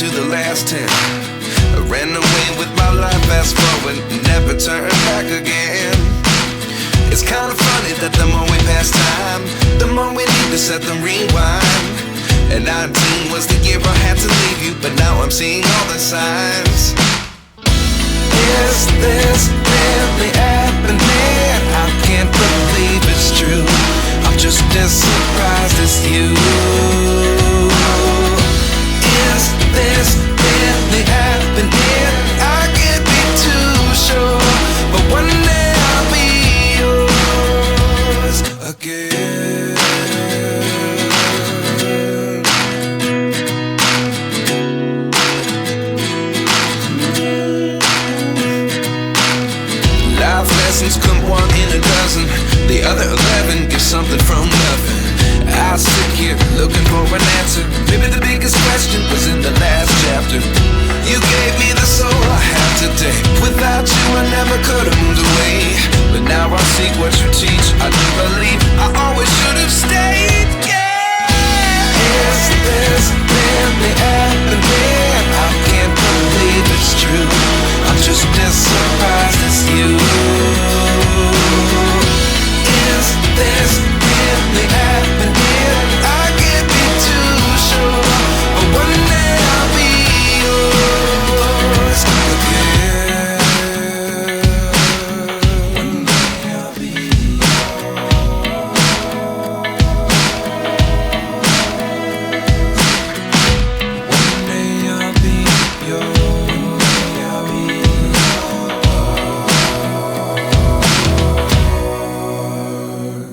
to the last 10. I ran away with my life, fast forward, never turn back again. It's kind of funny that the more we pass time, the more we need to set them rewind. And 19 was the year I had to leave you, but now I'm seeing all the signs. Is this really happening? I can't believe it's true. I'm just as surprised as you. Is this really happening? I can't be too sure, but one day I'll be yours again. Life lessons come one in a dozen. The other 11 give something from nothing. I sit here looking for an answer. Maybe the biggest question was in the last chapter. You gave me the soul I have today. Without you I never could have moved away. But now I see what you teach. I do believe I always should have stayed. Yeah. Is this really happening? I can't believe it's true. I'm just as surprised as you. Is this really happening? I can't be too sure, but one day I'll be yours again. One day I'll be One day I'll be yours. I'll be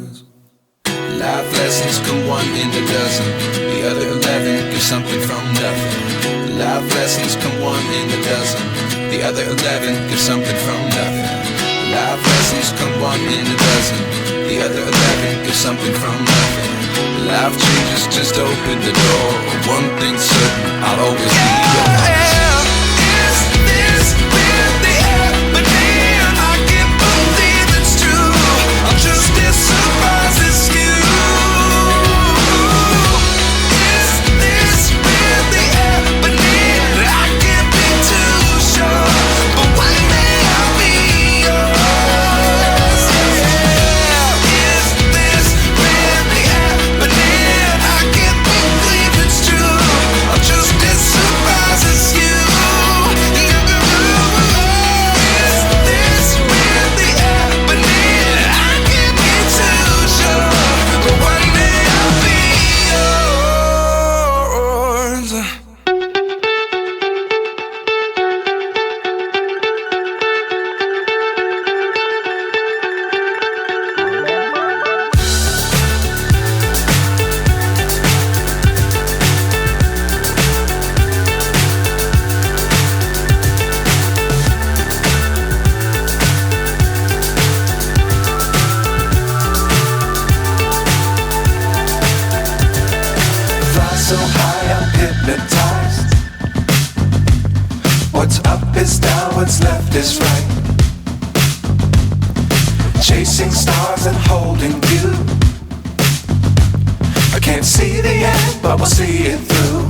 yours. Life lessons come one in a dozen. The other 11 give something from nothing. Life lessons come one in a dozen. The other 11 give something from nothing. Life lessons come one in a dozen. The other 11 give something from nothing. Life changes, just open the door. One thing's certain, I'll always be yours. Is this really happening? I can't believe it's true. I'm just as surprised as you. Is this really happening? I can't be too sure, but one day I'll be yours. Yeah. Is this really happening? I can't believe it's true. I'm just as surprised as you. Is this really happening? I can't be too sure, but one day I'll be yours. Fly so high, I'm hypnotized. What's up is down, what's left is right. Chasing stars and holding you. I can't see the end, but we'll see it through.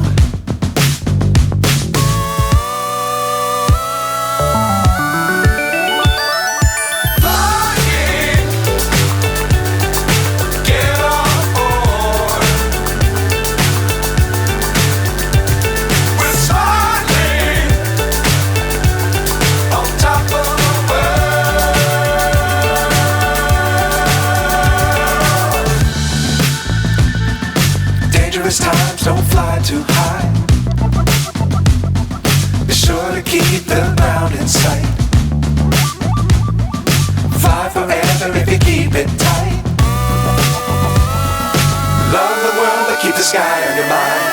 Flying, get on board. We're smiling on top of the world. Dangerous times, don't fly too high. Be sure to keep the ground in sight. Fly forever if you keep it tight. Love the world, but keep the sky on your mind.